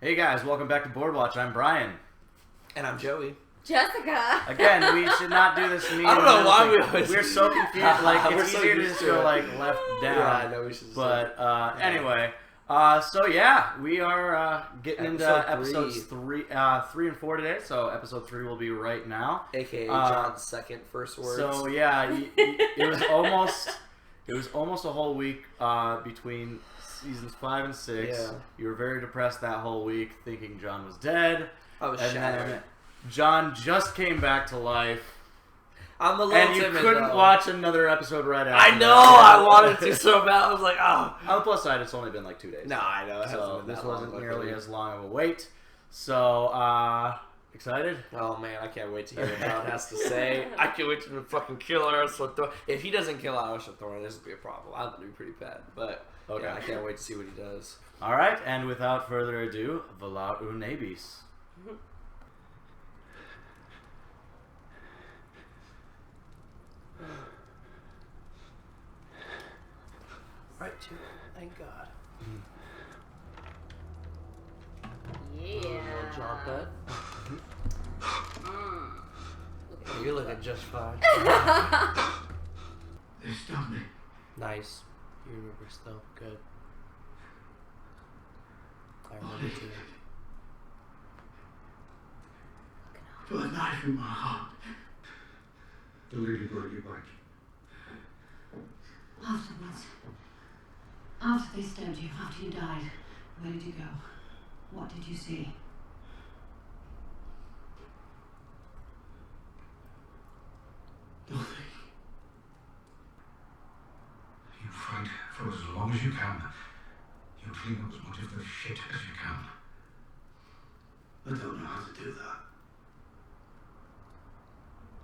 Hey guys, welcome back to Board Watch. I'm Brian. And I'm Joey. Jessica. Again, we should not do this meeting. I don't know why we always... We're so confused. Like, it's so easier to just go, like, left, down. Yeah, I know we should. But, anyway. So, yeah, we are getting into episodes 3 and 4 today. So, episode 3 will be right now. A.K.A. John's second first words. So, yeah, it was almost a whole week between seasons 5 and 6. Yeah. You were very depressed that whole week, thinking John was dead. I was and shattered. then John just came back to life. I'm a little and you timid, couldn't though. watch another episode right after. I know, I wanted to so bad. I was like, oh. On the plus side, it's only been like 2 days. No, I know. It hasn't So been this that wasn't long, nearly luckily. as long of a wait. So, excited? Oh man, I can't wait to hear what John has to say. I can't wait to fucking kill her. So if he doesn't kill Alicia Thorne, this would be a problem. I'm gonna be pretty bad, but Okay. yeah, I can't wait to see what he does. All right, and without further ado, Vala Unabis. Right, too. Thank God. Yeah. John bed. You're looking just fine. They stopped me. Nice. You remember still. Good. I remember too. Put a knife in my heart. The lady brought you back. Afterwards. After they stabbed you, after you died, where did you go? What did you see? Nothing. You fight for as long as you can. You clean up as much of the shit as you can. I don't know how to do that.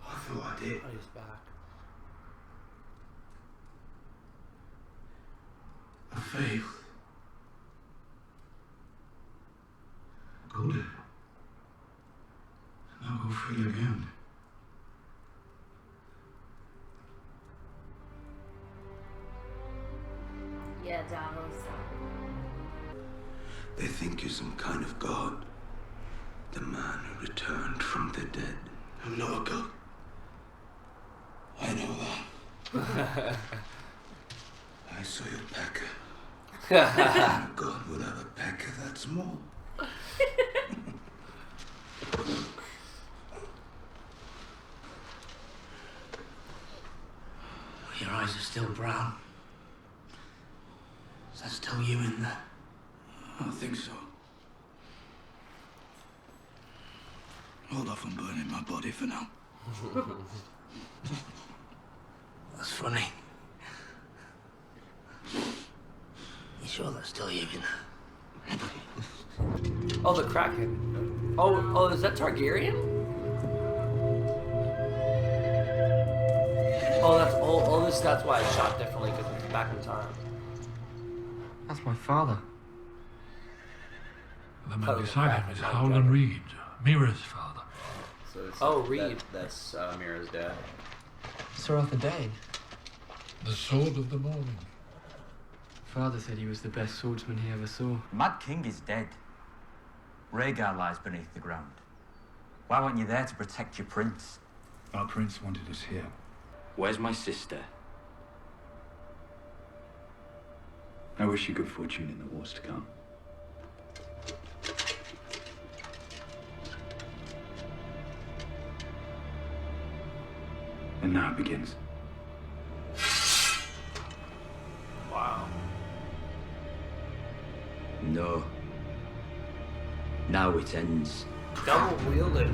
I thought I did. Oh, he's back. I failed. Good. Now go fail again. Yeah, Davos. They think you're some kind of god. The man who returned from the dead. I'm not a god. I know that. I saw your pecker. A god would have a pecker that small. Your eyes are still brown. Is that still you in there? I think so. Hold off on burning my body for now. That's funny. You sure that's still you in there? Oh, the Kraken. Oh, is that Targaryen? Oh, that's that's why I shot differently because it's back in time. That's my father. The man beside him is Howland Reed, Mira's father. So it's Reed. That's Mira's dad. Sir Arthur Dane. The sword of the morning. Father said he was the best swordsman he ever saw. Mad King is dead. Rhaegar lies beneath the ground. Why weren't you there to protect your prince? Our prince wanted us here. Where's my sister? I wish you good fortune in the wars to come. And now it begins. Wow. No. Now it ends. Double wielded.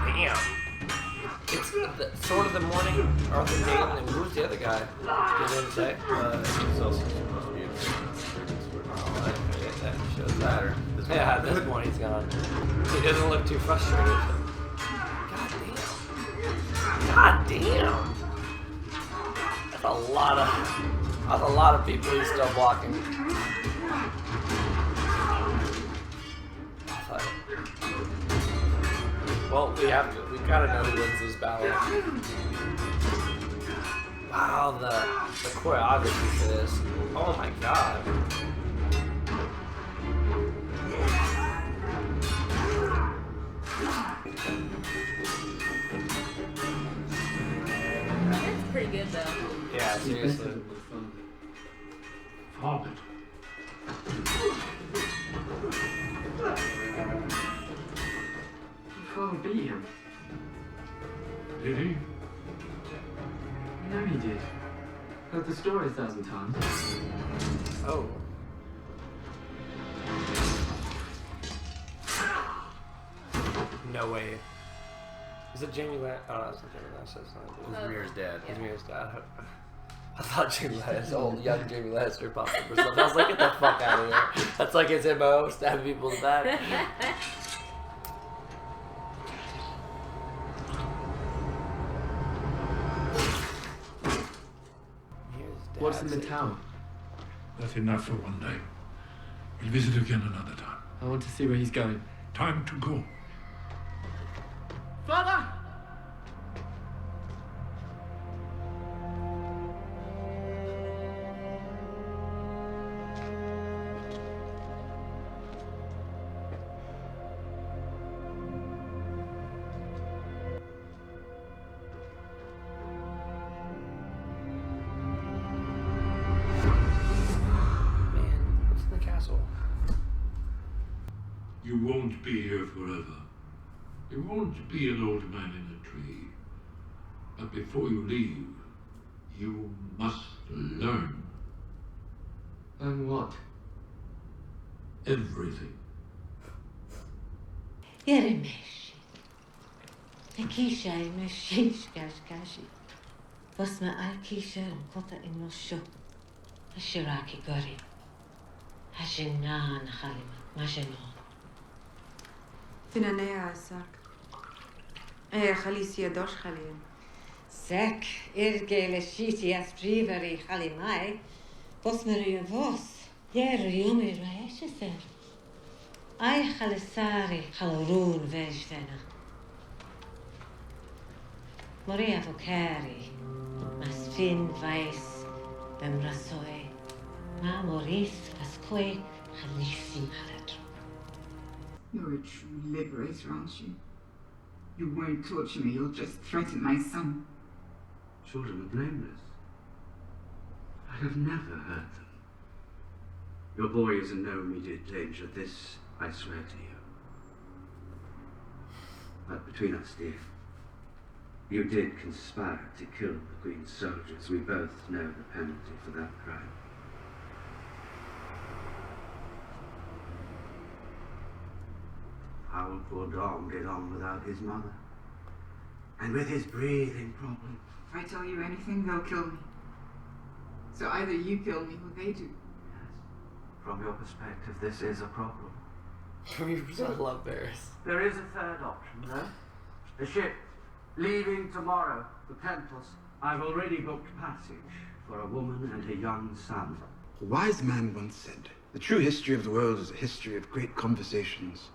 Damn. It's the sword of the morning. Arthur Dane. And who's the other guy? Didn't say. It's also supposed to be Oh, I forget that shows that. Matter. Yeah, at this point he's gone. He doesn't look too frustrated. God damn. That's a lot of people he's still blocking. Well, we gotta know who wins this battle. Wow, the choreography for this. Oh my god. It's pretty good though. Yeah, seriously. Far better. Father beat him. Did he? I know he did. Heard the story 1,000 times. Oh. No way. Is it Jamie Lannister? Oh, that's not Jamie Lannister. That's not It was Ramir's dad. It's Ramir's dad. I thought Jamie Lannister, old young Jamie Lannister popped up or something. I was like, get the fuck out of here. That's like his MO, stabbing people in the back. What's in the tower? That's enough for one day. We'll visit again another time. I want to see where he's going. Time to go. Father! Man, what's in the castle? You won't be here forever. You won't be an old man in a tree. But before you leave, you must learn And what? everything. Yeremesh. Akisha meshish gashgashi. Basma Akisha and Kota in Mosho. Ashiraki Gori. Hashinan Halima. Mashanon. Tinanea Sak. Khalicia Dosh Khalim. Zek, Irgele Shiti as Privari Halimai. Bosmeri Vos. Yeri Raesher. Ay Khalisari Halurun Vejvena. Maria Vocari. Masfin Weiss. Bemrasoe. Ma Maurice Pascoe Halisi Halat. You're a true liberator, aren't you? You won't torture me, you'll just threaten my son. Children are blameless. I have never hurt them. Your boy is in no immediate danger, this I swear to you. But between us, dear, you did conspire to kill the Queen's soldiers. We both know the penalty for that crime. How will poor Dom get on without his mother? And with his breathing problem? If I tell you anything, they'll kill me. So either you kill me or they do. Yes. From your perspective, this is a problem. I love Varys. There is a third option, though. The ship, leaving tomorrow, the Temples. I've already booked passage for a woman and her young son. A wise man once said, the true history of the world is a history of great conversations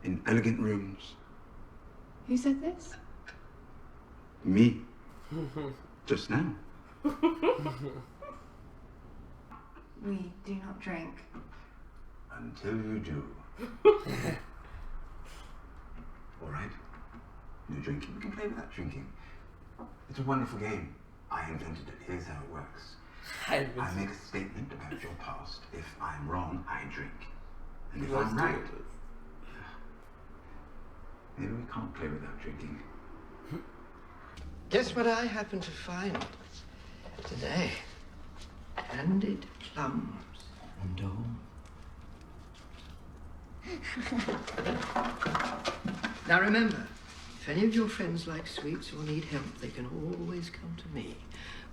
in elegant rooms. Who said this? Me. Just now. We do not drink. Until you do. All right. No drinking. We can play without drinking. It's a wonderful game. I invented it. Here's how it works. I make a statement about your past. If I'm wrong, I drink. And if I'm right, maybe we can't play without drinking. Guess what I happened to find today? Candied plums and all. Now remember, if any of your friends like sweets or need help, they can always come to me.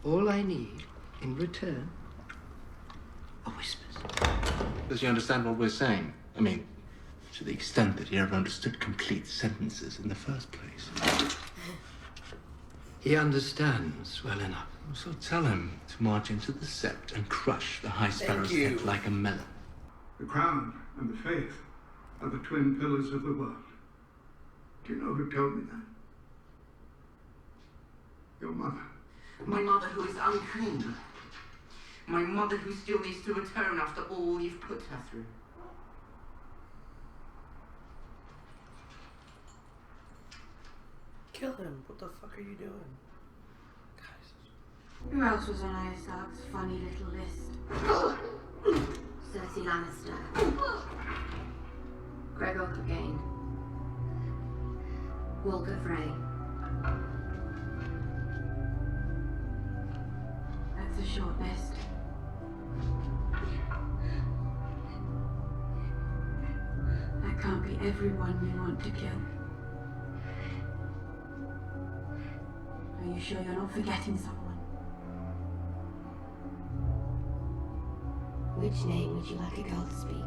All I need in return are whispers. Does he understand what we're saying? I mean, to the extent that he ever understood complete sentences in the first place. He understands well enough. So tell him to march into the sept and crush the High Sparrow's head like a melon. The crown and the faith are the twin pillars of the world. Do you know who told me that? Your mother. My mother who is unclean. My mother who still needs to atone after all you've put her through. Kill him. What the fuck are you doing? Who else was on Isaacs' funny little list? Cersei Lannister. Gregor Clegane. Walder Frey. That's a short list. That can't be everyone you want to kill. Are you sure you're not forgetting someone? Which name would you like a girl to speak?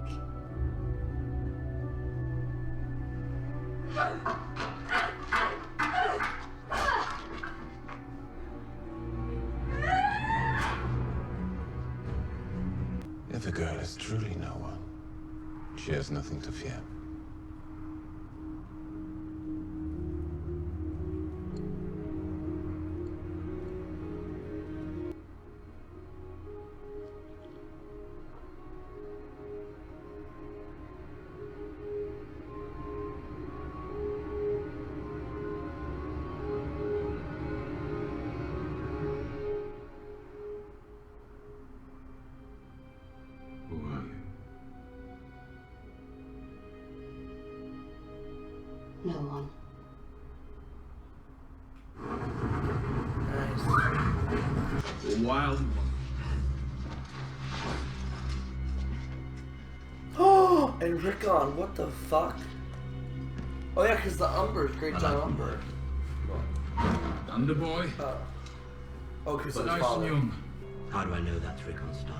If a girl is truly no one, she has nothing to fear. No one. The wild one. Oh, and Rickon, what the fuck? Oh yeah, because the Umber's Great John Umber. Thunderboy? Oh, because But it's nice father. and young. How do I know that's Rickon Stark?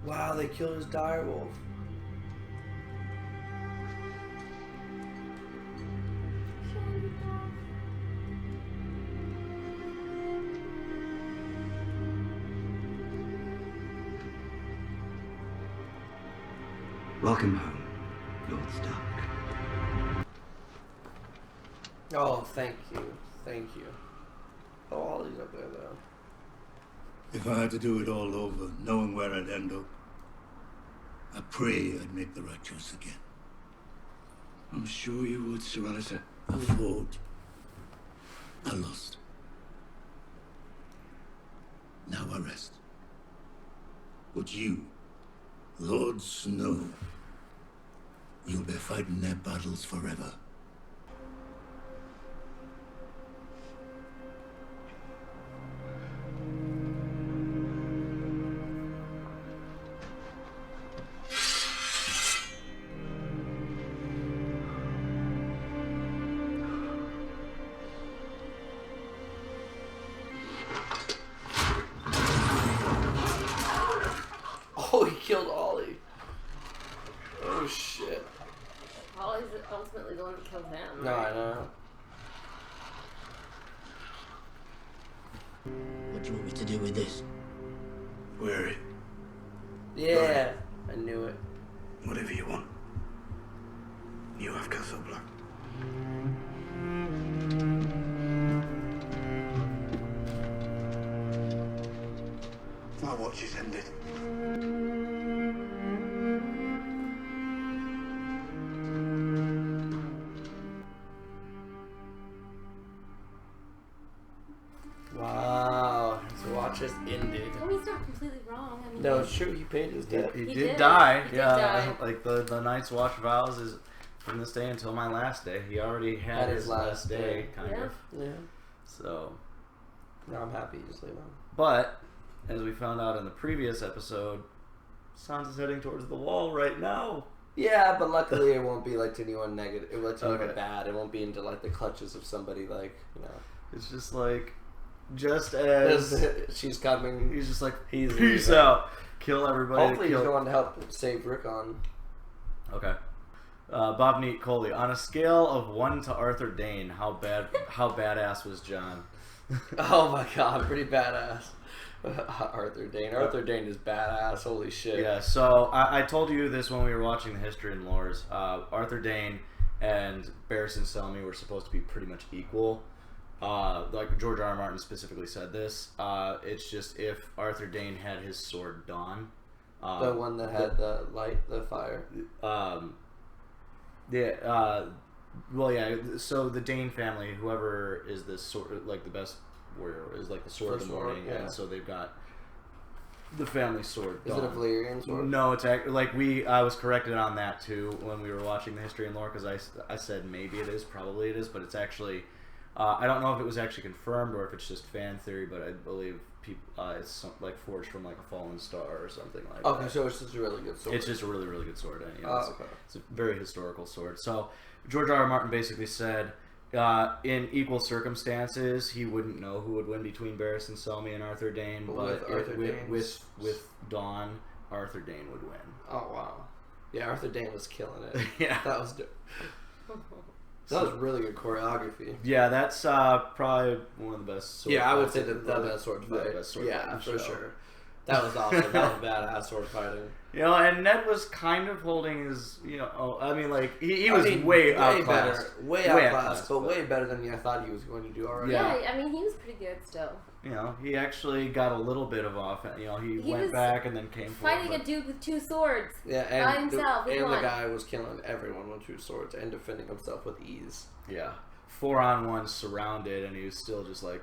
Wow, they killed his direwolf. Welcome home, Lord Stark. Oh, thank you. Thank you. Oh, Ollie's up there, though. If I had to do it all over, knowing where I'd end up, I pray I'd make the right choice again. I'm sure you would, Sir Alistair. I fought. I lost. Now I rest. But you, Lord Snow, you'll be fighting their battles forever. Oh, he killed Ollie. Oh, shit. Ollie's ultimately the one that killed him. No, right? I know. What do you want me to do with this? Wear it. Yeah, I knew it. Whatever you want. You have Castle Black. My watch is ended. Wow, his watch has ended. Well, he's not completely wrong. I mean, No, it's true, he paid his debt. He He did did. die. He did Yeah, die. like the Night's Watch vows is from this day until my last day. He already had his last day, kind Yeah. of. Yeah. So, Now I'm happy you just leave him. but as we found out in the previous episode, Sansa's heading towards the wall right now. Yeah, but luckily it won't be like to anyone negative. It won't to anyone Okay. bad. It won't be into like the clutches of somebody like, you know. It's just like, just as she's coming. he's just like, He's peace leaving. out, kill everybody. Hopefully kill. he's going to help save Rickon. Okay. Bob Neat Coley, on a scale of 1 to Arthur Dane, how badass was John? Oh my god, pretty badass. Arthur Dane. Arthur Dane is badass. Holy shit. Yeah, so I told you this when we were watching the History and Lores. Arthur Dane and Barristan Selmy were supposed to be pretty much equal. Like George R. R. Martin specifically said this. It's just if Arthur Dane had his sword Dawn. The one that had the light, the fire. Well, yeah. So the Dane family, whoever is the sword, like the best warrior, is like the sword of the morning, yeah. and so they've got the family sword. Is it a Valyrian sword? No, it's like I was corrected on that too when we were watching the History and Lore because I said maybe it is, probably it is, but it's actually I don't know if it was actually confirmed or if it's just fan theory, but I believe it's like forged from like a fallen star or something like that. Okay, so it's just a really good sword. It's just a really, really good sword. And, okay. It's a very historical sword. So George R. R. Martin basically said, in equal circumstances, he wouldn't know who would win between Barristan Selmy and Arthur Dane, but with Dawn, Arthur Dane would win. Oh wow! Yeah, Arthur Dane was killing it. Yeah, that was really good choreography. Yeah, that's probably one of the best. Sword I would say the best sword fight. Yeah, for sure. That was awesome. That was badass sword fighting. You know, and Ned was kind of holding his, I mean, like, he was way outclassed. Way outclassed, but way better than I thought he was going to do already. Yeah, I mean, he was pretty good still. You know, he actually got a little bit of offense. You know, he went back and then came fighting forward. a dude with 2 swords. Yeah, and by himself. The guy was killing everyone with 2 swords and defending himself with ease. Yeah. 4-on-1 surrounded, and he was still just like...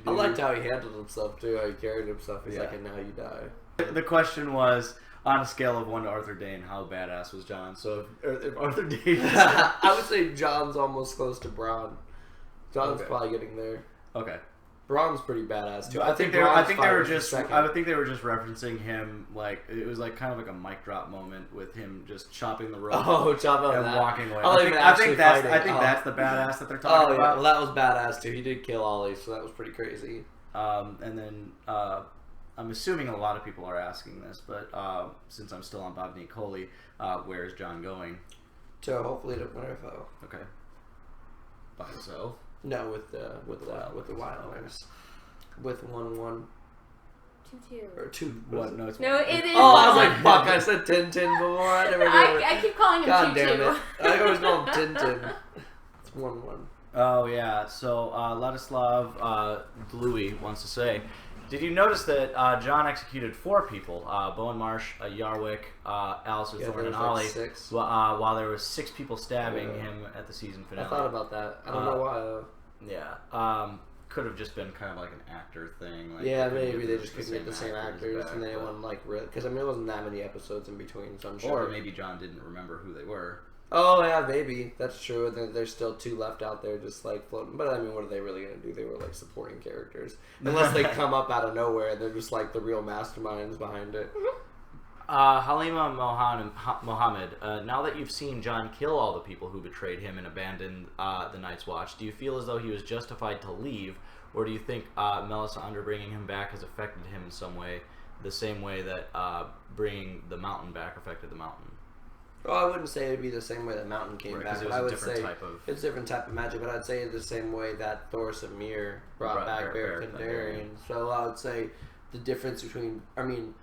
I liked how he handled himself, too. How he carried himself. He's like, and now you die. The question was, on a scale of 1 to Arthur Dane, how badass was Jon? So if Arthur Dane... I would say Jon's almost close to Bronn. Jon's probably getting there. Okay. Bronn's pretty badass too. I think they were just referencing him, like it was like kind of like a mic drop moment with him just chopping the rope. And walking away. I think that's the badass that they're talking about. Well, that was badass too. He did kill Ollie, so that was pretty crazy. And then I'm assuming a lot of people are asking this, but since I'm still on Bob Nicoli, where is Jon going? To hopefully to Winterfell. Okay. By himself. No, with the Wildlings. With 1-1. 2-2. Or 2. What? No, it's no, it is. Oh, I was like, fuck! I said 10-10 before. I never did. I keep calling him 2-2. God damn it! I always call him 10-10. It's 1-1. Oh yeah. So Ladislav Dluy wants to say, did you notice that Jon executed 4 people? Bowen Marsh, Yarwick, Alistair Thorne, and Ollie. 6. While there was 6 people stabbing him at the season finale. I thought about that. I don't know why. Yeah. Could have just been kind of like an actor thing. Like yeah, maybe they just couldn't get the same actors, and they wouldn't like because I mean it wasn't that many episodes in between, so I'm sure. Or maybe Jon didn't remember who they were. Oh yeah, maybe that's true. And then there's still 2 left out there, just like floating. But I mean, what are they really gonna do? They were like supporting characters, unless they come up out of nowhere and they're just like the real masterminds behind it. Halima Mohammed, now that you've seen Jon kill all the people who betrayed him and abandoned the Night's Watch, do you feel as though he was justified to leave, or do you think Melisandre bringing him back has affected him in some way, the same way that bringing the Mountain back affected the Mountain? Well, I wouldn't say it'd be the same way that Mountain came back. It was I would different say type of... it's a different type of magic, but I'd say the same way that Thoros of Myr brought back Beric Dondarrion. So I would say the difference between, I mean,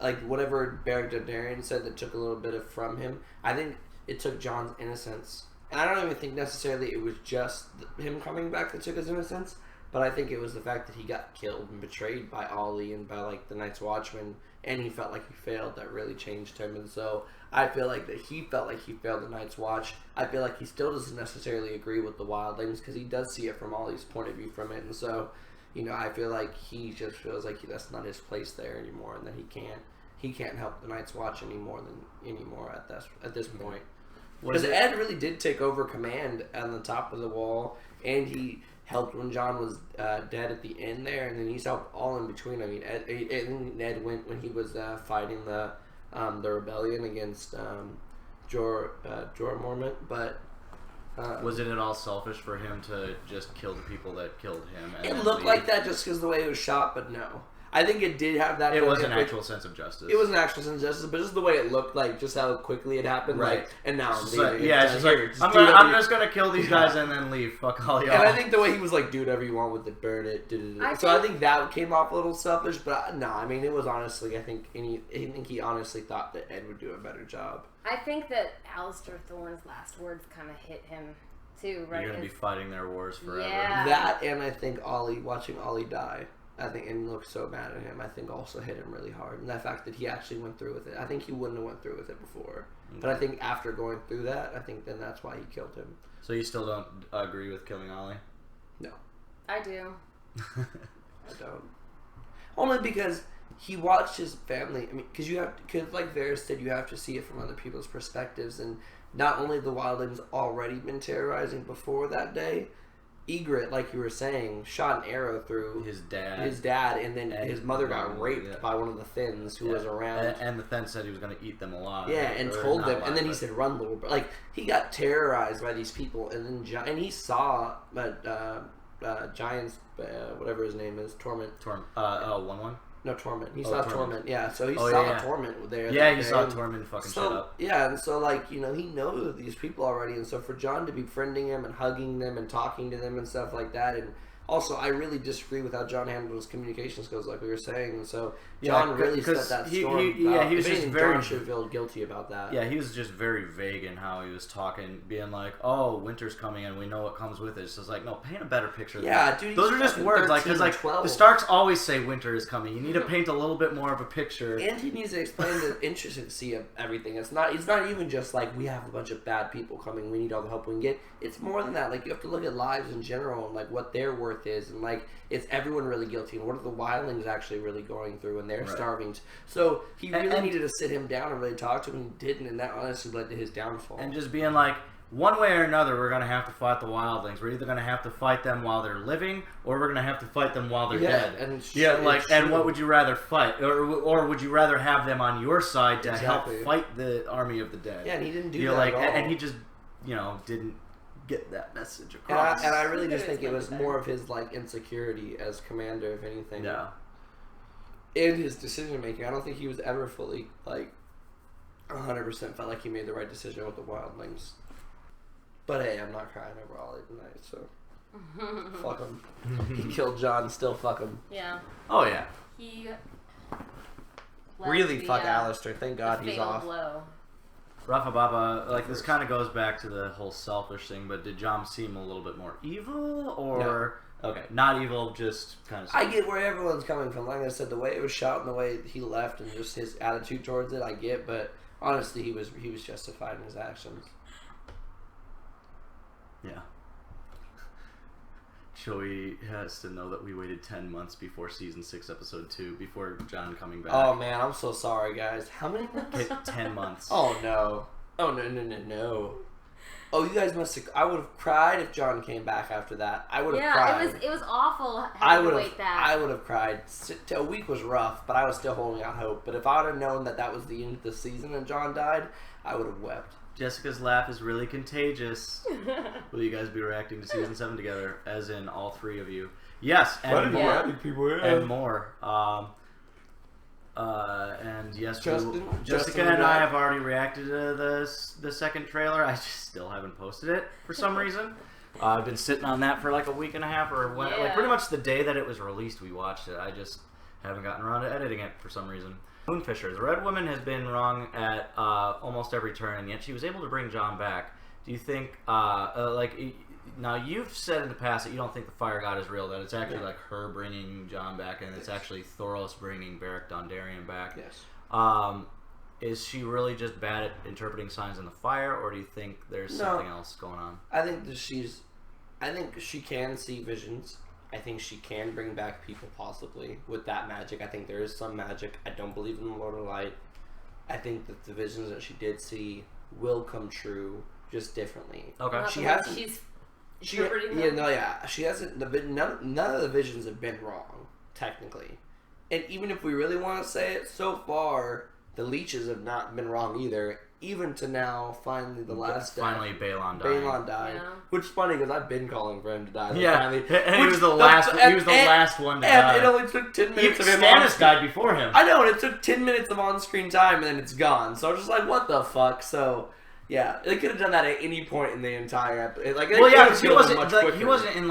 like whatever Beric Dondarrion said that took a little bit from him, I think it took Jon's innocence. And I don't even think necessarily it was just him coming back that took his innocence, but I think it was the fact that he got killed and betrayed by Ollie and by like the Night's Watchman, and he felt like he failed. That really changed him, and so I feel like that he felt like he failed the Night's Watch. I feel like he still doesn't necessarily agree with the Wildlings because he does see it from Ollie's point of view from it, and so I feel like he just feels like that's not his place there anymore, and that he can't help the Night's Watch anymore at this point. Because Ed really did take over command on the top of the wall, and he helped when Jon was dead at the end there, and then he's helped all in between. I mean, Ned went when he was fighting the rebellion against Jorah Mormont, but was it at all selfish for him to just kill the people that killed him? And it looked like that just because the way it was shot, but no. I think it did have that. It was an actual sense of justice. It was an actual sense of justice, but just the way it looked, like just how quickly it happened, right? Like, and now I'm it's leaving. Like, yeah, it's just like I'm just gonna kill these guys and then leave. Fuck all y'all. And I think the way he was like, do whatever you want with it, burn it. I think that came off a little selfish, but no, I mean it was honestly. I think he honestly thought that Ed would do a better job. I think that Alistair Thorne's last words kind of hit him too, right? You're gonna be fighting their wars forever. Yeah. That, and I think watching Ollie die. I think, and look so mad at him, I think also hit him really hard. And that fact that he actually went through with it. I think he wouldn't have went through with it before. Okay. But I think after going through that, I think then that's why he killed him. So you still don't agree with killing Ollie? No. I do. I don't. Only because he watched his family. I mean, because like Varys said, you have to see it from other people's perspectives. And not only the wildlings already been terrorizing before that day, Egret, like you were saying, shot an arrow through his dad, and then his mother got raped by one of the Thenns who was around. And the Thenn said he was going to eat them alive. Yeah, and told them, and then he said, "Run, little." Like he got terrorized by these people, and then he saw, Giants, whatever his name is, Torment. 1-1. No, Torment. He saw Torment. Yeah, so he saw Torment there. Yeah, he saw Torment fucking shut up. Yeah, and so he knows these people already, and so for Jon to be befriending him and hugging them and talking to them and stuff like that, and also I really disagree with how Jon handled his communication skills, like we were saying, and so Jon really set that storm. He was just very. Jon should feel guilty about that. Yeah, he was just very vague in how he was talking, being like, "Oh, winter's coming, and we know what comes with it." So it's like, no, paint a better picture. Yeah, dude. Those are just words, because the Starks always say winter is coming. You need to paint a little bit more of a picture, and he needs to explain the intricacy of everything. It's not even just like we have a bunch of bad people coming. We need all the help we can get. It's more than that. Like you have to look at lives in general and like what their worth is, and like is everyone really guilty, and what are the wildlings actually really going through, and they're starving. So he really needed to sit him down and really talk to him, and he didn't, and that honestly led to his downfall. And just being like, one way or another, we're going to have to fight the wildlings. We're either going to have to fight them while they're living, or we're going to have to fight them while they're dead. And what would you rather fight? Or would you rather have them on your side to help fight the army of the dead? Yeah, and he didn't do that at all. And he just, didn't get that message across. And I really just think it was more of his insecurity as commander, if anything. Yeah. In his decision making, I don't think he was ever fully 100% felt like he made the right decision with the wildlings. But hey, I'm not crying over Ollie tonight, so fuck him. He killed Jon, still fuck him. Yeah. Oh yeah. He really fuck Alistair. Thank God he's off. Blow. Rafa Baba, this kind of goes back to the whole selfish thing, but did Jon seem a little bit more evil, or... No. Okay, not evil, just kind of... I get where everyone's coming from. Like I said, the way it was shot and the way he left and just his attitude towards it, I get, but honestly, he was justified in his actions. Yeah. Joey has to know that we waited 10 months before Season 6, Episode 2, before Jon coming back. Oh, man, I'm so sorry, guys. How many months? 10 months. Oh, no. Oh, no. Oh, you guys must have... I would have cried if Jon came back after that. I would have cried. Yeah, it was awful having to wait that. I would have cried. A week was rough, but I was still holding out hope. But if I would have known that was the end of the season and Jon died, I would have wept. Jessica's laugh is really contagious. Will you guys be reacting to Season 7 together, as in all three of you? Yes, and more. And more. And yes, Jessica and I have already reacted to the second trailer. I just still haven't posted it for some reason. I've been sitting on that for a week and a half, or pretty much the day that it was released, we watched it. I just haven't gotten around to editing it for some reason. Moonfisher, the Red Woman has been wrong at almost every turn, and yet she was able to bring Jon back. Do you think, now you've said in the past that you don't think the Fire God is real, that it's actually her bringing Jon back, and it's actually Thoros bringing Beric Dondarrion back. Yes. Is she really just bad at interpreting signs in the fire, or do you think there's something else going on? I think she can see visions. I think she can bring back people possibly with that magic. I think there is some magic. I don't believe in the Lord of Light. I think that the visions that she did see will come true, just differently. Okay. She hasn't. She hasn't. None of the visions have been wrong, technically. And even if we really want to say it, so far the leeches have not been wrong either. even to now, finally the last day. Finally, Balon died. Balon died. Yeah. Which is funny because I've been calling for him to die. Yeah, finally, and he was the last. He was the last one to die. And it only took 10 minutes of him. Stannis died before him. I know, and it took 10 minutes of on-screen time, and then it's gone. So I was just like, what the fuck? So. Yeah, they could have done that at any point in the entire episode. Like, well, yeah, because he wasn't in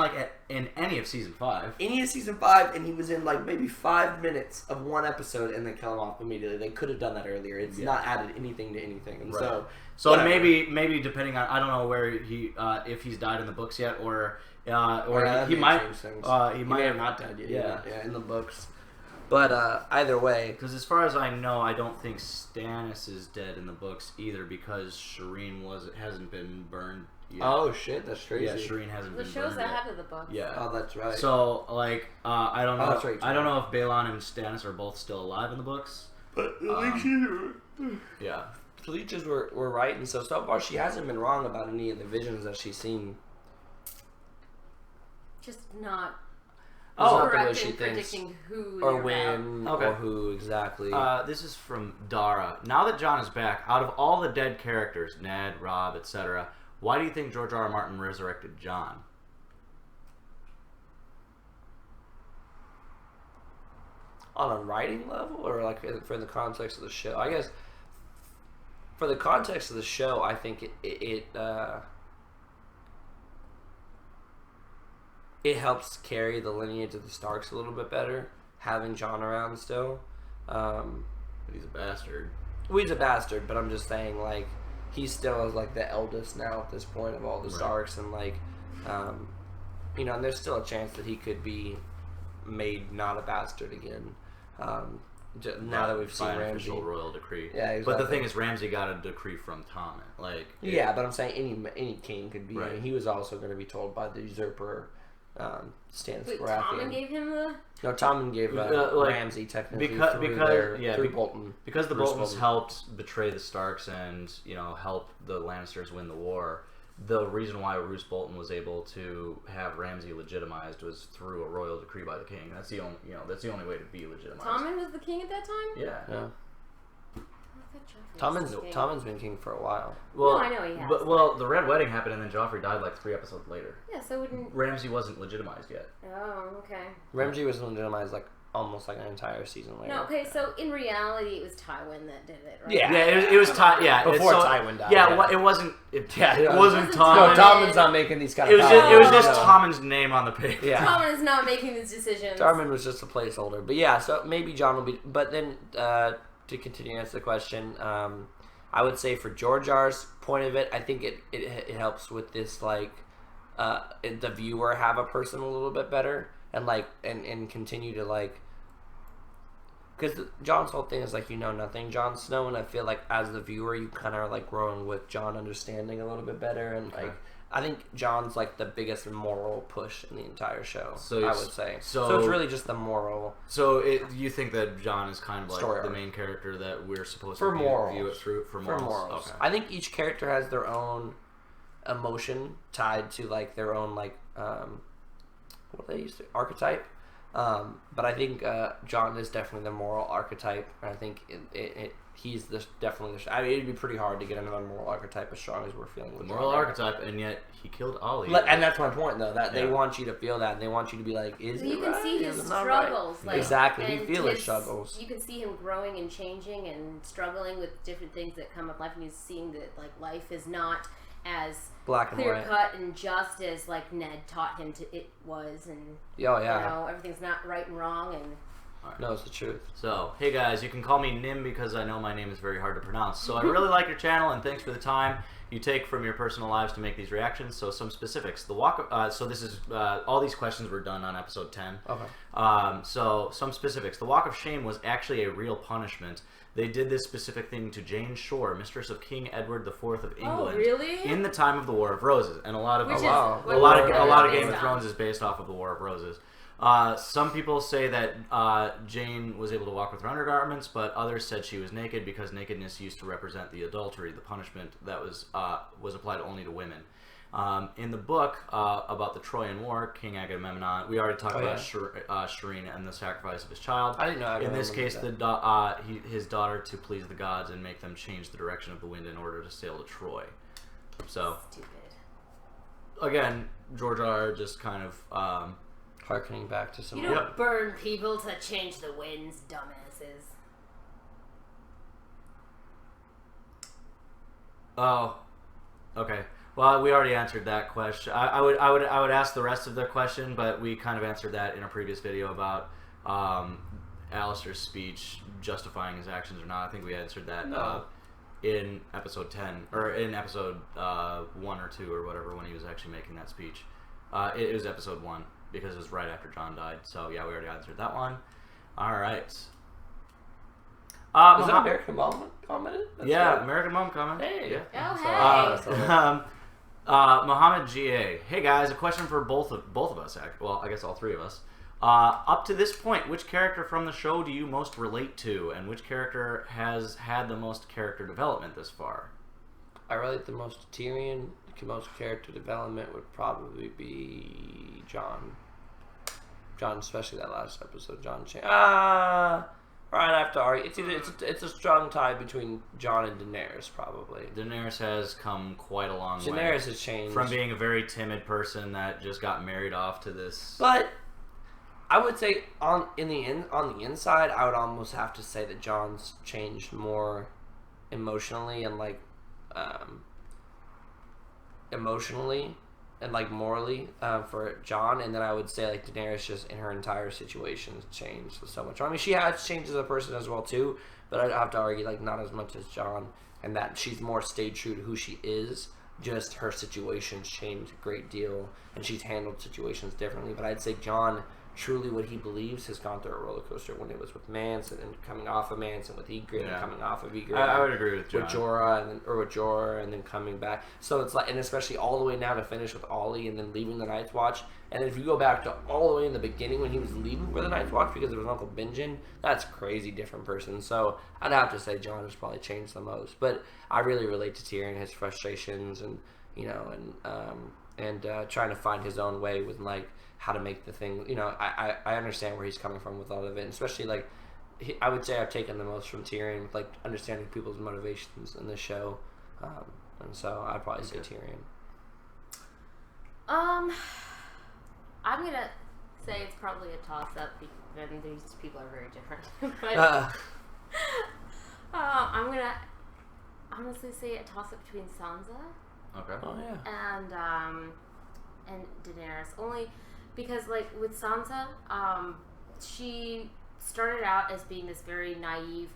in any of season 5. Any of season 5, and he was in like maybe 5 minutes of one episode, and then kill him off immediately. They could have done that earlier. It's not added anything to anything, and right. so maybe depending on, I don't know where he if he's died in the books yet, or he might he may have not died yet. Yeah, in the books. But either way, because as far as I know, I don't think Stannis is dead in the books either, because Shireen hasn't been burned yet. Oh shit, that's crazy. Yeah, Shireen hasn't been burned. The show's ahead of the books. Yeah. Oh, that's right. So like, I don't know. Oh, that's right, I don't know if Balon and Stannis are both still alive in the books. But the leeches were right, and so far she hasn't been wrong about any of the visions that she's seen. Just not. Correct in predicting who or when or who exactly. This is from Dara. Now that Jon is back, out of all the dead characters, Ned, Robb, etc., why do you think George R.R. Martin resurrected Jon? On a writing level, or like for the context of the show? I guess for the context of the show, I think it helps carry the lineage of the Starks a little bit better, having Jon around still. But he's a bastard. Well, he's a bastard, but I'm just saying, like, he still is, like, the eldest now at this point of all the Starks, and, like, you know, and there's still a chance that he could be made not a bastard again. Now that we've seen Ramsay. Official royal decree. Yeah, exactly. But the thing is, Ramsay got a decree from Tommen. Like, yeah, but I'm saying any king could be. Right. I mean, he was also going to be told by the usurper, Stannis Baratheon. Tommen gave him the. No, Tommen gave Ramsay technically through Bolton. Because the Boltons helped betray the Starks and help the Lannisters win the war. The reason why Roose Bolton was able to have Ramsay legitimized was through a royal decree by the king. That's the only way to be legitimized. Tommen was the king at that time? Yeah. Tommen's been king for a while. Well, no, I know he has. But the Red Wedding happened, and then Joffrey died like 3 episodes later. Yeah, so wouldn't Ramsay wasn't legitimized yet. Oh, okay. Ramsay was legitimized almost like an entire season later. No, okay, so in reality, it was Tywin that did it, right? Yeah, it was Tywin. Yeah, before Tywin died. Yeah, it wasn't. It wasn't Tommen. No, Tommen's not making these kind of. It was just Tommen's name on the page. Yeah. Tommen is not making these decisions. Tommen was just a placeholder, but yeah, so maybe Jon will be. But then to continue to answer the question, I would say for George R's point of it, I think it helps with this the viewer have a person a little bit better and continue to because Jon's whole thing is nothing Jon Snow, and I feel like as the viewer you kind of are growing with Jon understanding a little bit better, and I think Jon's the biggest moral push in the entire show. So I would say so it's really just the moral. So you think that Jon is kind of the main character that we're supposed to view it through for morals? Okay. I think each character has their own emotion tied to their own what they used to archetype. But I think Jon is definitely the moral archetype, and I think he's definitely the. I mean, it'd be pretty hard to get another moral archetype as strong as we're feeling with the moral archetype, and yet he killed Ollie. And that's my point, though. That they want you to feel that, and they want you to be is you it can right? see his Is it not struggles. Right? Exactly, you feel his struggles. You can see him growing and changing and struggling with different things that come up life, and he's seeing that life is not as black and clear cut and just as Ned taught him it was, and everything's not right and wrong, and no, it's the truth. So hey guys, you can call me Nim because I know my name is very hard to pronounce. So I really like your channel, and thanks for the time you take from your personal lives to make these reactions. So some specifics. The walk of, so this is all these questions were done on episode 10. Okay. So some specifics. The Walk of Shame was actually a real punishment. They did this specific thing to Jane Shore, mistress of King Edward IV of England, really? in the time of the War of Roses, and a lot of Game of Thrones is based off of the War of Roses. Some people say that Jane was able to walk with her undergarments, but others said she was naked because nakedness used to represent the adultery, the punishment that was applied only to women. In the book about the Trojan War, King Agamemnon, we already talked about Shireen and the sacrifice of his child. I didn't know Agamemnon. In this case, his daughter to please the gods and make them change the direction of the wind in order to sail to Troy. So, stupid. Again, George R. just kind of harkening back to some. You don't burn people to change the winds, dumbasses. Oh, okay. Well, we already answered that question. I would ask the rest of the question, but we kind of answered that in a previous video about Alistair's speech justifying his actions or not. I think we answered that in episode 10 or in episode 1 or 2 or whatever when he was actually making that speech. It was episode 1 because it was right after John died. So yeah, we already answered that one. All right. Was that American Mom commented? That's right. American Mom commented. Hey. Yeah. Oh, hey. Mohammed G.A. Hey guys, a question for both of us. Well, I guess all three of us. Up to this point, which character from the show do you most relate to, and which character has had the most character development this far? I relate the most to Tyrion. The most character development would probably be John. John, especially that last episode. John. Right after Arya. It's a strong tie between Jon and Daenerys, probably. Daenerys has come quite a long way. Daenerys has changed from being a very timid person that just got married off to this. But I would say on the inside, I would almost have to say that Jon's changed more emotionally and morally for Jon, and then I would say like Daenerys just in her entire situation changed so much. I mean, she has changed as a person as well too, but I'd have to argue like not as much as Jon, and that she's more stayed true to who she is. Just her situations changed a great deal, and she's handled situations differently. But I'd say Jon, truly what he believes, has gone through a roller coaster when it was with Mance and coming off of Mance, and with Ygritte and coming off of Ygritte. I would agree with Jon. With Jorah and then coming back. So it's like, and especially all the way now to finish with Ollie and then leaving the Night's Watch. And then if you go back to all the way in the beginning when he was leaving for the Night's Watch because of his Uncle Benjen, that's a crazy different person. So I'd have to say Jon has probably changed the most. But I really relate to Tyrion, his frustrations and trying to find his own way with like how to make the thing. I understand where he's coming from with all of it, and especially like I would say I've taken the most from Tyrion with like understanding people's motivations in the show, and so I'd probably say Tyrion. I'm gonna say it's probably a toss-up because these people are very different. But I'm gonna honestly say a toss-up between Sansa. Okay. Oh yeah. And Daenerys, only because like with Sansa, she started out as being this very naive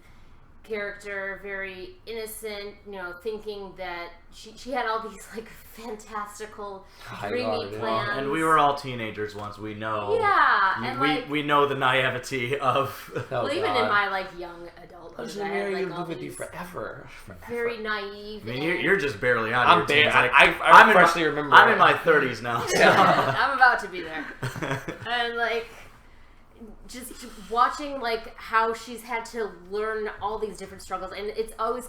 character, very innocent, thinking that she had all these like fantastical dreamy plans. And we were all teenagers once. We know. Yeah, and we know the naivety of. Even in my like young adulthood, I had like all with you these forever. very naive. I mean, you're just barely out of your teens. I freshly remember. I'm in my 30s now. So. I'm about to be there, and like. Just watching like how she's had to learn all these different struggles, and it's always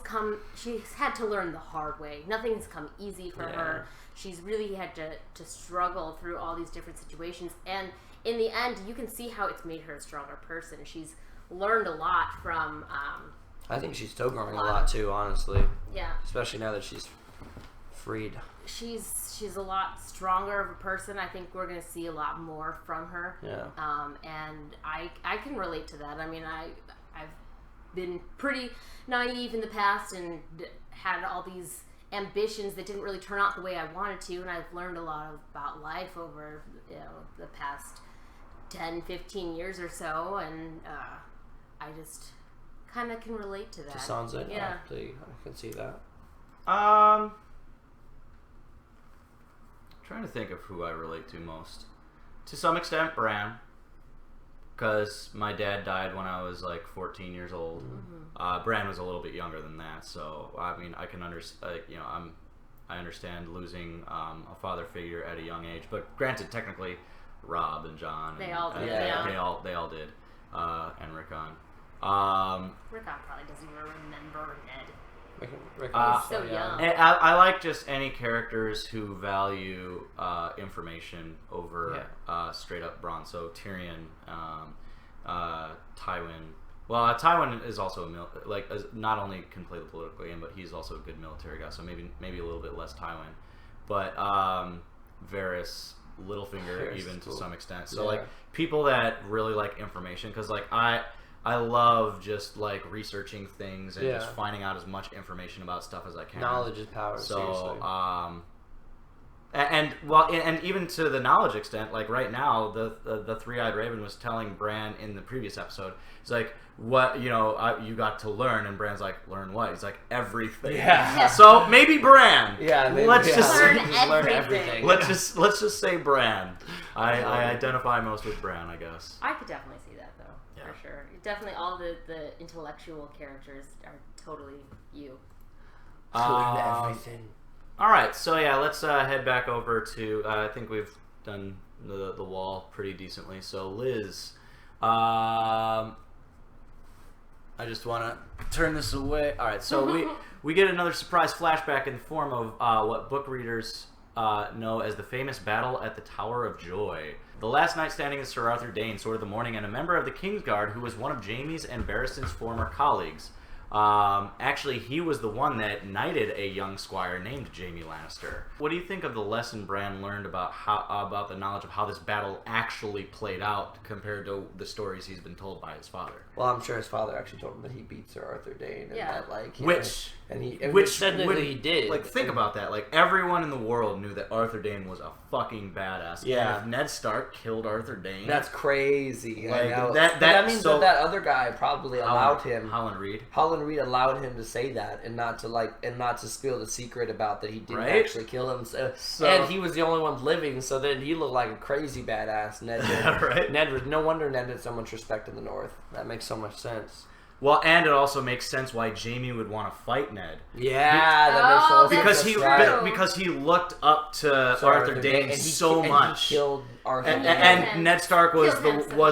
she's had to learn the hard way. Nothing's come easy for her. She's really had to struggle through all these different situations, and in the end you can see how it's made her a stronger person. She's learned a lot from I think she's still growing a lot too, honestly. Yeah, especially now that she's freed. She's a lot stronger of a person. I think we're going to see a lot more from her. Yeah. And I can relate to that. I mean, I've been pretty naive in the past and had all these ambitions that didn't really turn out the way I wanted to, and I've learned a lot about life over the past 10, 15 years or so, and I just kind of can relate to that. To Sansa? Yeah. I can see that. Trying to think of who I relate to most. To some extent, Bran, because my dad died when I was like 14 years old. Mm-hmm. Bran was a little bit younger than that, so I mean, I can understand. I understand losing a father figure at a young age. But granted, technically, Rob and John. They all did. They all did. And Rickon. Rickon probably doesn't even remember Ned. Rickon's so young. I like just any characters who value information over straight up brawn. So Tyrion, Tywin. Well, Tywin is also not only can play the political game, but he's also a good military guy. So maybe a little bit less Tywin, but Varys, Littlefinger, even to some extent. So like people that really like information, because like I love just like researching things and just finding out as much information about stuff as I can. Knowledge is power. So seriously. And even to the knowledge extent, like right now, the three-eyed raven was telling Bran in the previous episode, he's like, what, you got to learn, and Bran's like, learn what? He's like, everything. Yeah. So maybe Bran. Yeah. Let's just learn everything. Let's just say Bran. I identify most with Bran, I guess. I could definitely see that though, for sure. Definitely, all the intellectual characters are totally you. Learn everything. All right, so yeah, let's head back over to. I think we've done the wall pretty decently. So Liz, I just want to turn this away. All right, so we get another surprise flashback in the form of what book readers know as the famous battle at the Tower of Joy. The last night standing is Sir Arthur Dayne, Sword of the Morning, and a member of the Kingsguard who was one of Jaime's and Barristan's former colleagues. Actually, he was the one that knighted a young squire named Jaime Lannister. What do you think of the lesson Bran learned about the knowledge of how this battle actually played out compared to the stories he's been told by his father? Well, I'm sure his father actually told him that he beat Sir Arthur Dayne, and that which technically he did. Like, think about that. Like, everyone in the world knew that Arthur Dayne was a fucking badass. Yeah. And if Ned Stark killed Arthur Dayne, that's crazy. Like, I know. that means that other guy probably allowed him. Holland Reed. Holland Reed allowed him to say that and not to spill the secret about that he didn't actually kill him. So, and he was the only one living, so then he looked like a crazy badass. Ned did. Right. Ned was no wonder Ned had so much respect in the North. That makes so much sense. Well, and it also makes sense why Jaime would want to fight Ned. Yeah, that makes so sense. Because he looked up to Arthur Dayne so much. He killed Arthur Dayne. And Ned Stark was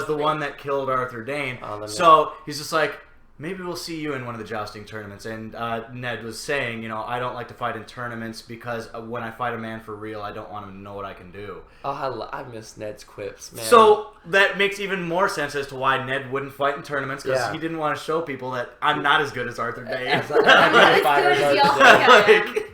the one that killed Arthur Dayne. So he's just like, maybe we'll see you in one of the jousting tournaments. And Ned was saying, I don't like to fight in tournaments because when I fight a man for real, I don't want him to know what I can do. Oh, I miss Ned's quips, man. So that makes even more sense as to why Ned wouldn't fight in tournaments, because he didn't want to show people that I'm not as good as Arthur Dayne. As good as y'all think I am.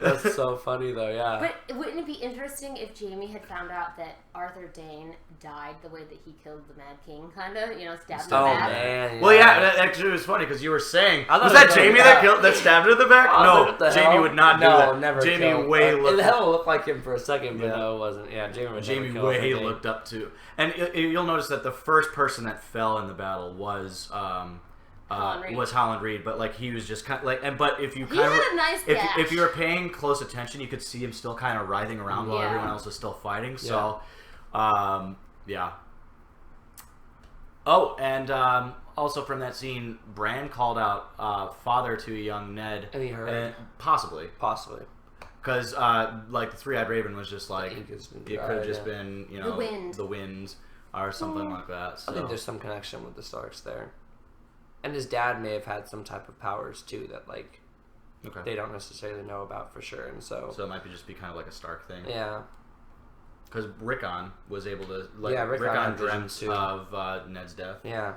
That's so funny, though, yeah. But wouldn't it be interesting if Jaime had found out that Arthur Dayne died the way that he killed the Mad King, kind of, stabbed in the back? Man, yeah. Well, yeah, actually it was funny because you were saying, was that Jaime that stabbed him in the back? No, Jaime would not do that. Never. Jaime way looked. It hell looked like him for a second, but no, it wasn't. Yeah, Jaime way looked up to. And you'll notice that the first person that fell in the battle was Holland Reed, but like he was just kind of like, but if you if you were paying close attention, you could see him still kind of writhing around while everyone else was still fighting. So, yeah. Oh, and also from that scene, Bran called out father to a young Ned, and he heard possibly, because like the three-eyed raven was just like it could have just been the wind or something like that. So. I think there's some connection with the Starks there. And his dad may have had some type of powers too that they don't necessarily know about for sure, and so it might just be kind of like a Stark thing. Yeah, because Rickon was able to Rickon dreamt of Ned's death. Yeah.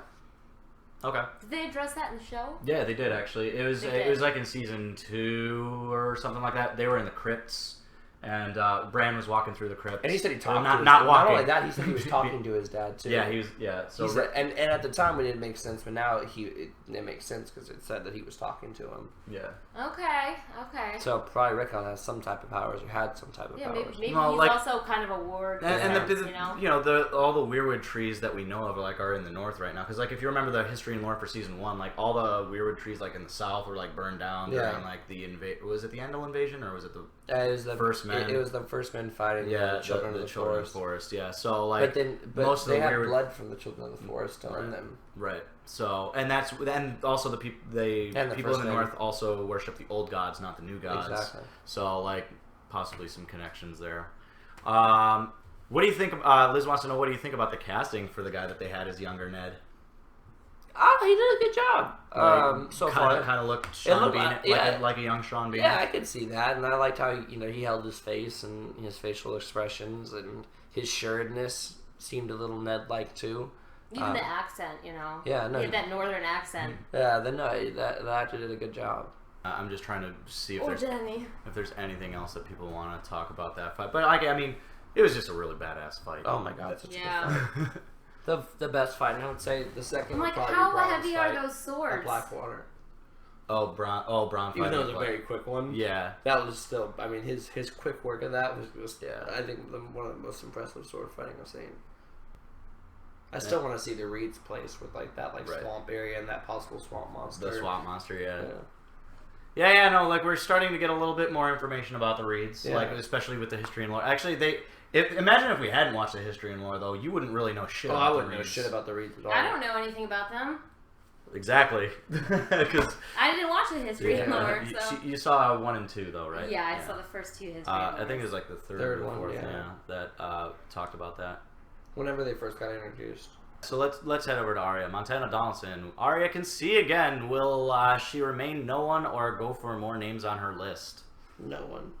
Okay. Did they address that in the show? Yeah, they did actually. It was like in season 2 or something like that. They were in the crypts. And Bran was walking through the crypt, and he said he talked. Not walking. Not only that, he said he was talking to his dad too. Yeah, he was. Yeah, so said, and at the time it didn't make sense, but now it makes sense because it said that he was talking to him. Yeah. Okay. So probably Rickon has some type of powers or had some type of powers. Maybe he's also kind of a ward. And all the weirwood trees that we know of are in the north right now. Because if you remember the history and lore for season 1, all the weirwood trees in the south were burned down during the was it the Andal invasion or was it the first men? It was the first men fighting the children of the forest. Yeah, so but most of they the had blood from the children of the forest to earn them. Right. So and also the people in the north also worship the old gods, not the new gods. Exactly. So possibly some connections there. What do you think? Liz wants to know, what do you think about the casting for the guy that they had as younger Ned? He did a good job. So far, kind of looked Sean Bean, like a young Sean Bean. Yeah, I could see that, and I liked how he held his face and his facial expressions, and his sureness seemed a little Ned-like too. Even the accent, Yeah, no, he had that northern accent. Yeah, that actor did a good job. I'm just trying to see Or if there's anything else that people want to talk about that fight. But I mean, it was just a really badass fight. Oh my god, that's such a good fight. The best fight, and I would say the second. I'm like, would probably how be Bronn's heavy fight are those swords? at Blackwater. Bronn fight. Even though it was a very quick one. Yeah, that was still. I mean, his quick work of that was I think one of the most impressive sword fighting I've seen. I still want to see the Reed's place with that swamp area and that possible swamp monster. The swamp monster, yeah. No, we're starting to get a little bit more information about the Reeds, especially with the history and lore. Actually, imagine if we hadn't watched the history and lore, though, you wouldn't really know shit. I wouldn't know shit about the Reeds at all. I don't know anything about them. Exactly, because I didn't watch the history and lore. So. You saw 1 and 2, though, right? Yeah, I saw the first 2 history. I think it was the third or fourth, one, that talked about that. Whenever they first got introduced. So let's head over to Arya. Montana Donaldson. Arya can see again. Will she remain no one or go for more names on her list? No one.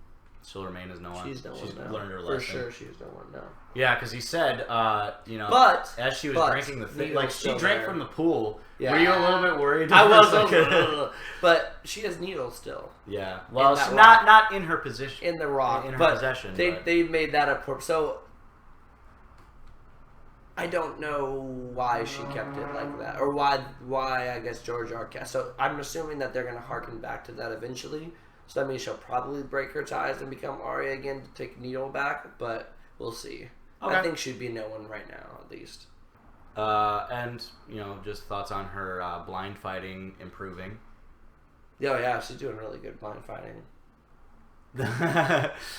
She'll remain as no one. She's no one now. Learned her lesson. For sure, she's no one now. Yeah, because he said, but as she was drinking the thing, she drank from the pool. Yeah. Were you a little bit worried? I was, but she has needles still. Yeah. Well, she's not in her position. In the rock, in her possession. They made that a so. I don't know why she kept it like that, or why I guess George R. cast. So I'm assuming that they're going to harken back to that eventually. So that means she'll probably break her ties and become Arya again to take Needle back, but we'll see. Okay. I think she'd be no one right now, at least. And just thoughts on her blind fighting improving. Yeah, she's doing really good blind fighting.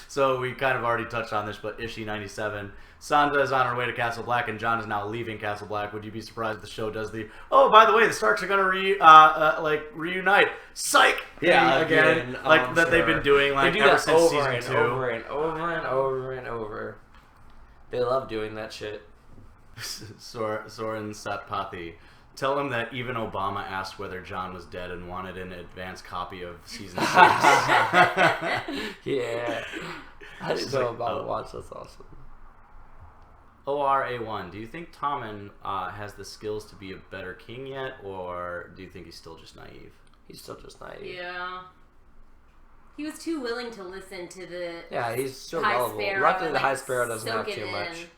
So we kind of already touched on this, but Ishii 97. Sansa is on her way to Castle Black, and Jon is now leaving Castle Black. Would you be surprised if the show does the by the way, the Starks are gonna reunite? Psych! Yeah, again, that they've been doing ever since season 2. Over and over and over. They love doing that shit. Soren Satpathy. Tell him that even Obama asked whether Jon was dead and wanted an advance copy of season 6. Yeah. I didn't know about watch. That's awesome. ORA1. Do you think Tommen has the skills to be a better king yet, or do you think he's still just naive? He's still just naive. Yeah. He was too willing to listen to the he's still High gullible. Sparrow. Luckily, the High Sparrow doesn't have too much.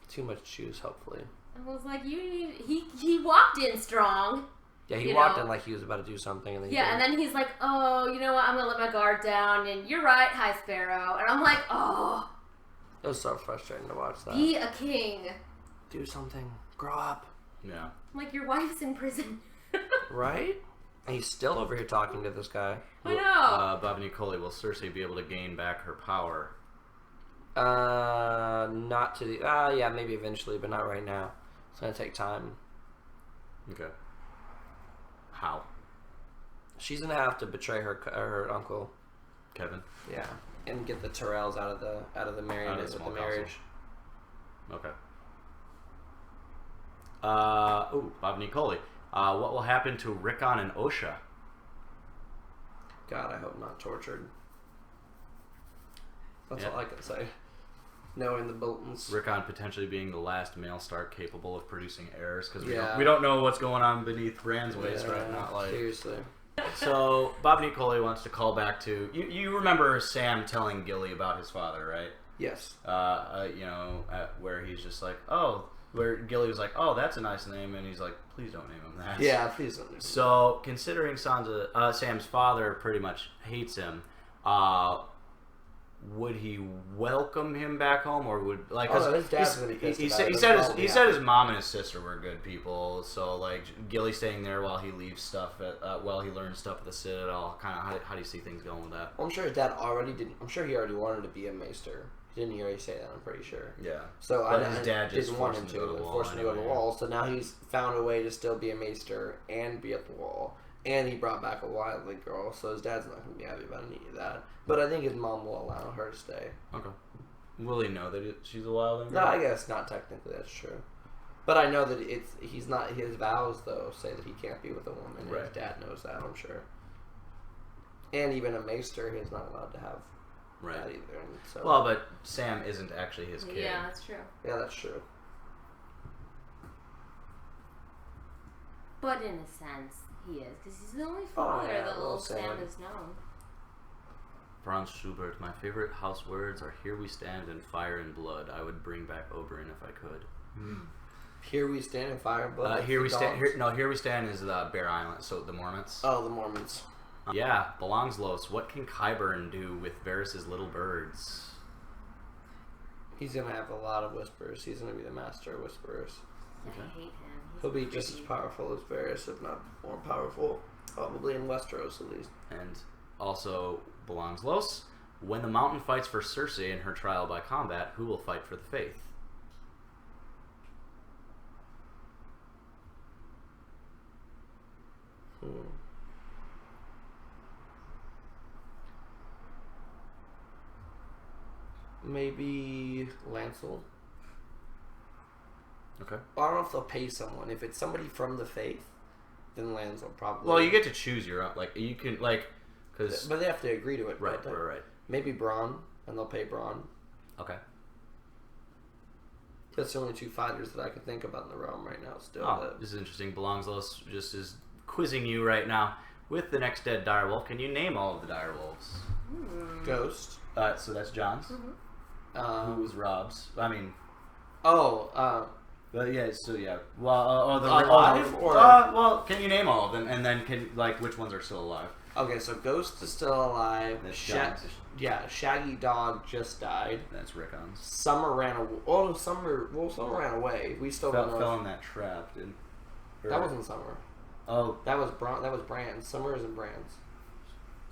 Too much juice, hopefully. I was like, he walked in strong. Yeah, he walked in like he was about to do something, and then and then he's like, "Oh, you know what? I'm gonna let my guard down." And you're right, High Sparrow. And I'm like, "Oh." It was so frustrating to watch that. Be a king. Do something. Grow up. Yeah. I'm like, your wife's in prison. Right? And he's still over here talking to this guy. I know. Bob Nicoli, will Cersei be able to gain back her power? Not to the. Yeah, maybe eventually, but not right now. It's gonna take time. Okay. How? She's gonna have to betray her uncle, Kevin. Yeah, and get the Tyrells out of the marriage with the marriage. Okay. Bob Nicoli. What will happen to Rickon and Osha? God, I hope not tortured. That's all I can say. Knowing the Boltons. Rickon potentially being the last male Stark capable of producing heirs, because we don't know what's going on beneath Rand's waist right now. Seriously. So Bob Nicoli wants to call back to you. Remember Sam telling Gilly about his father, right? Yes. Where he's just like, where Gilly was like, "Oh, that's a nice name," and he's like, "Please don't name him that." Yeah, please don't name him. So considering Sam's father pretty much hates him, would he welcome him back home, or would his dad's gonna be pissed he about he said his mom and his sister were good people, so Gilly staying there while he leaves stuff while he learns stuff at the Citadel. Kind of how do you see things going with that? Well, I'm sure his dad already didn't. I'm sure he already wanted to be a maester. Didn't he already say that? I'm pretty sure. Yeah. So his dad just didn't want him to force him to go to the wall. So now he's found a way to still be a maester and be at the wall. And he brought back a wildling girl, so his dad's not going to be happy about any of that. But I think his mom will allow her to stay. Okay. Will he know that she's a wildling? No, I guess not technically. That's true. But I know that he's not. His vows though say that he can't be with a woman. And his dad knows that, I'm sure. And even a maester, he's not allowed to have that either. And so. Well, but Sam isn't actually his kid. Yeah, that's true. Yeah, that's true. But in a sense, he is because he's the only father that little Sam has known. Franz Schubert, my favorite house words are "Here we stand in fire and blood." I would bring back Oberyn if I could. Here we stand in fire and blood. Here we stand. Here we stand is the Bear Island. So the Mormonts. Oh, the Mormons. Yeah, Belonglos. What can Qyburn do with Varys' little birds? He's gonna have a lot of whispers. He's gonna be the master of whisperers. I hate him. He'll be just as powerful as Varys, if not more powerful. Probably in Westeros, at least. And also Belonglos. When the Mountain fights for Cersei in her trial by combat, who will fight for the faith? Maybe Lancel. Okay. Well, I don't know if they'll pay someone. If it's somebody from the faith, then Lancel probably. Well, you get to choose your own. Like you can because. But they have to agree to it. Right. Right. Maybe Bronn, and they'll pay Bronn. Okay. That's the only two fighters that I can think about in the realm right now. Still. Oh, this is interesting. Belonglos just is quizzing you right now with the next dead direwolf. Can you name all of the direwolves? Ghost. So that's John's. Who was Rob's? I mean. Oh. But yeah. So yeah. Well, alive or well, can you name all of them, and then which ones are still alive? Okay, so Ghost is still alive. That's Shaggy Dog just died. That's Rickon's. Summer ran away. Oh, Summer ran away. We still fell in that trap, didn't? That wasn't Summer. Oh, that was Bran. Summer isn't Bran's.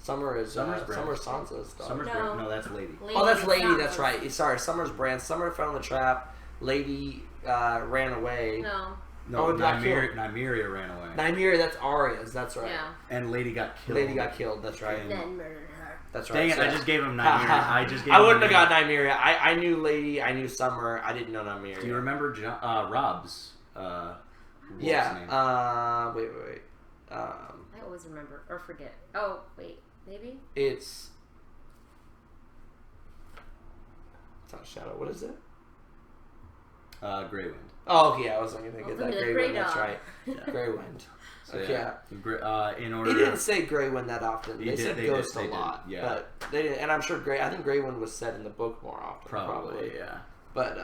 Summer is Summer's Sansa's dog. No, that's Lady. Oh, that's Lady. That's right. Sorry, Summer's Bran. Summer fell in the trap. Lady ran away. No, Nymeria ran away. Nymeria, that's Arya's. That's right. Yeah. And Lady got killed. That's right. Then murdered her. That's right. Dang it! So, I just gave him Nymeria. I wouldn't have got Nymeria. I knew Lady. I knew Summer. I didn't know Nymeria. Do you remember Rob's? Yeah. Wait. I always remember or forget. Oh, wait. Maybe? It's not Shadow. What is it? Grey Wind. Oh, yeah. I was going to think of that. Grey Wind. That's right. Yeah. Grey Wind. So, yeah. In order. They didn't say Grey Wind that often. They said Ghost a lot. Yeah. But they didn't. And I'm sure I think Grey Wind was said in the book more often. Probably. Yeah. But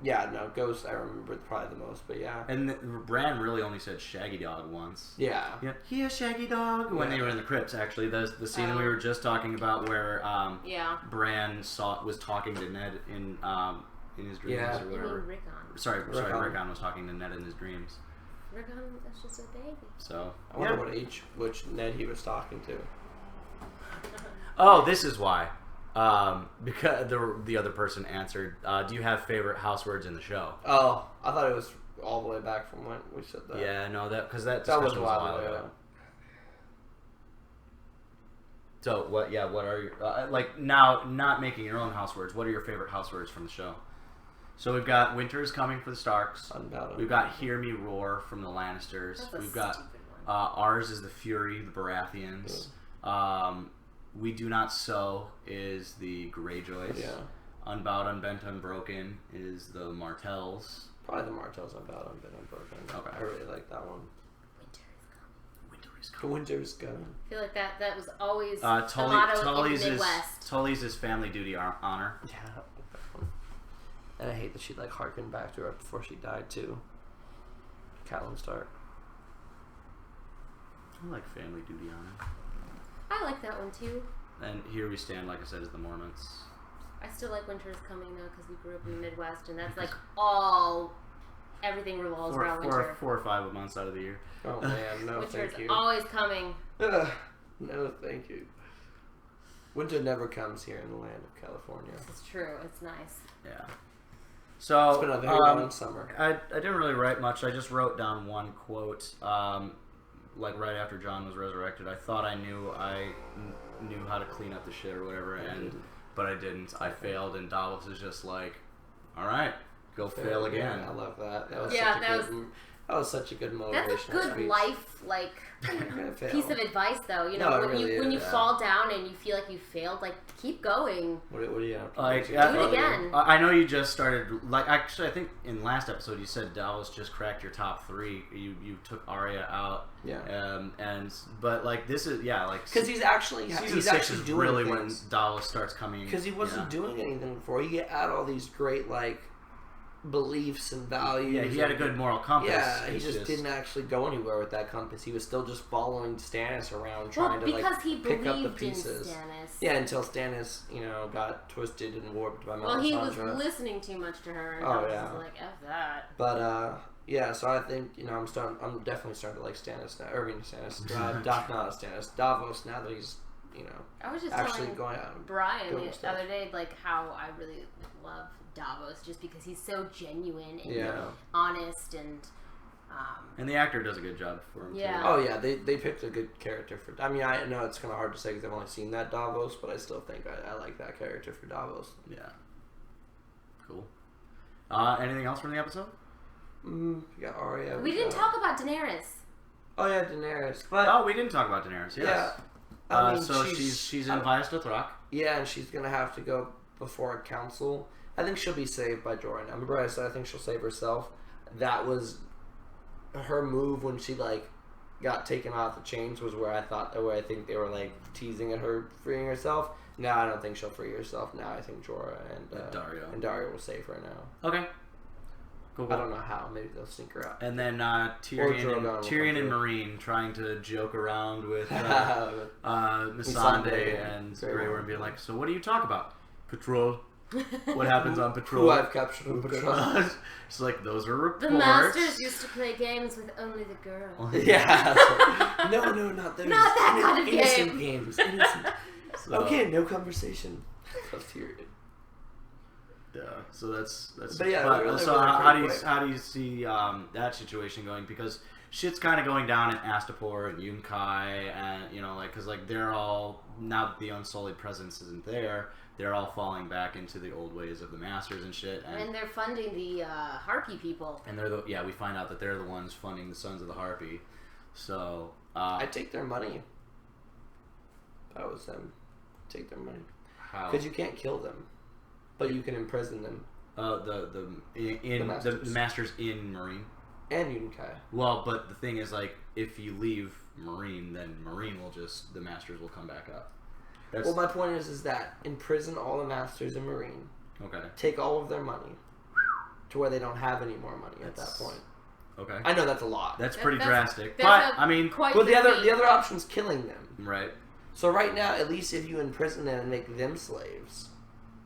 yeah, no, Ghost I remember probably the most. But yeah. And Bran really only said Shaggy Dog once. Yeah. Yeah. Here, Shaggy Dog. When they were in the crypts, actually, the scene we were just talking about where Bran was talking to Ned in his dreams or whatever. Rickon. Sorry, Rickon was talking to Ned in his dreams. Rickon, that's just a baby. So I wonder which Ned he was talking to. Oh, this is why. Because the other person answered. Do you have favorite house words in the show? Oh, I thought it was all the way back from when we said that. Yeah, no, that discussion was a while ago. So what? Yeah, what are your like now? Not making your own house words. What are your favorite house words from the show? So we've got Winter is Coming for the Starks. We've got Hear Me Roar from the Lannisters. We've got ours is the Fury, the Baratheons. We Do Not Sow is the Greyjoys. Yeah. Unbowed, Unbent, Unbroken is the Martells. Probably the Martells. Unbowed, Unbent, Unbroken. Okay. I really like that one. Winter is coming. I feel like that was always the motto in the Midwest. Tully's is Family Duty Honor. Yeah. And I hate that she harkened back to her before she died too. Catelyn Stark. I like Family Duty Honor. I like that one too. And Here We Stand, like I said, is the Mormonts. I still like Winter is Coming though because we grew up in the Midwest and that's everything revolves around winter. 4 or 5 months out of the year. Oh man, no Winter's thank you. always coming. No thank you. Winter never comes here in the land of California. It's true. It's nice. Yeah. So it's been a very long summer. I didn't really write much. I just wrote down one quote. Right after Jon was resurrected, I thought I knew how to clean up the shit or whatever, but I didn't. I failed, and Davos is just like, all right, go fail again. I love that. That was such a good motivational That's a good speech. life, piece of advice, though. You know, when you fall down and you feel like you failed, keep going. What do you have to do it again. I know you just started. Actually, I think in last episode you said Davos just cracked your top 3. You took Arya out. Yeah. But this is because he's actually season 6 is doing really things. when Davos starts coming. Because he wasn't doing anything before. He had all these great beliefs and values. Yeah, he had a good moral compass. Yeah, he just didn't actually go anywhere with that compass. He was still just following Stannis around, trying to pick up the pieces. In Stannis. Yeah, until Stannis, got twisted and warped by Melisandre. Well, he was listening too much to her. And was like, F that. But so I think I'm definitely starting to like Stannis now. Not Stannis, Davos. Now that he's I was just actually telling going out. Brian the other day how I really love Davos just because he's so genuine and honest and the actor does a good job for him too. Oh yeah, they picked a good character for. I mean, I know it's kind of hard to say because I've only seen that Davos, but I still think I like that character for Davos. Yeah. Cool. Anything else from the episode? We got Arya. We didn't talk about Daenerys. Oh yeah, Daenerys. But we didn't talk about Daenerys. Yes. Yeah. I mean, so she's in Vaes Dothrak. Yeah, and she's gonna have to go before a council. I think she'll be saved by Jorah. I remember I said I think she'll save herself. That was her move when she got taken off the chains was where I think they were teasing at her freeing herself. No, I don't think she'll free herself. Now I think Jorah and Dario will save her now. Okay. Cool. I don't know how. Maybe they'll sneak her out. And then Tyrion and Marine trying to joke around with Missandei and Grey Worm being like, so what do you talk about? Patrol. What happens on patrol? Who I've captured on patrol. It's like, those are reports. The masters used to play games with only the girls. Yeah. No, not those. Not that kind of innocent game. Games. Innocent. Okay, no conversation. That's Tyrion. Yeah, so that's. But yeah, how do you see that situation going? Because shit's kind of going down in Astapor and Yunkai, and because they're all, now that the Unsullied presence isn't there, they're all falling back into the old ways of the Masters and shit. And they're funding the Harpy people. And we find out that they're the ones funding the Sons of the Harpy. So I'd take their money. If I was them, take their money. How? Because you can't kill them, but you can imprison them. The Masters in Marine. And Yunkai. Well, but the thing is, if you leave Marine, then Marine the Masters will come back up. Well, my point is that imprison all the Masters in Marine. Okay. Take all of their money to where they don't have any more money at that point. Okay. I know that's a lot. That's pretty drastic. But I mean, but the other option is killing them. Right. So right now, at least if you imprison them and make them slaves,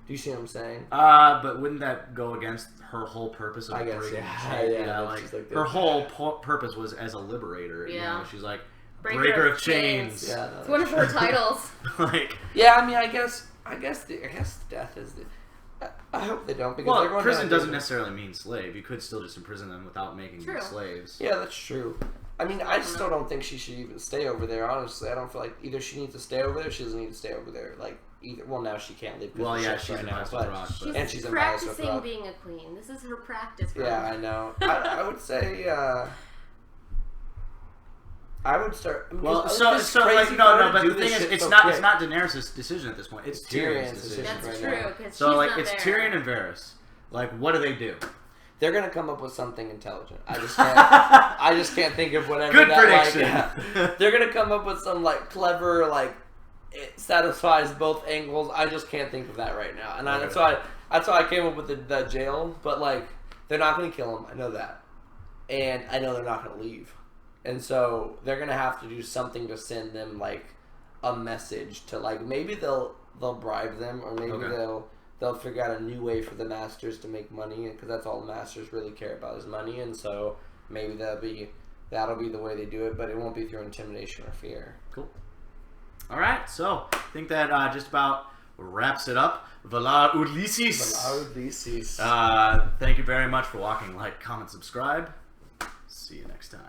do you see what I'm saying? But wouldn't that go against her whole purpose of breaking chains? Her whole purpose was as a liberator. Yeah. She's like, Breaker of chains. Yeah, it's one of her titles. Yeah, I mean, I guess death is the. I hope they don't, because they're going prison doesn't necessarily mean slave. You could still just imprison them without making them slaves. Yeah, that's true. I mean, I still don't think she should even stay over there. Honestly, I don't feel like either she needs to stay over there, or she doesn't need to stay over there. Well, now she can't leave. Well, yeah, she's in and she's practicing being a queen. This is her practice. Yeah, I know. I would say. I would start. I mean, but the thing is, it's not Daenerys' decision at this point. It's Tyrion's decision. That's true. So it's Tyrion and Varys. What do they do? They're gonna come up with something intelligent. I just can't think of whatever. Good prediction. They're gonna come up with some clever it satisfies both angles. I just can't think of that right now, and that's why I came up with the jail. But they're not gonna kill him. I know that, and I know they're not gonna leave. And so they're gonna have to do something to send them a message to maybe they'll bribe them, or maybe they'll figure out a new way for the Masters to make money, because that's all the Masters really care about is money. And so maybe that'll be the way they do it, but it won't be through intimidation or fear. Cool. All right, so I think that just about wraps it up. Valar Ulysses. Thank you very much for watching. Like, comment, subscribe. See you next time.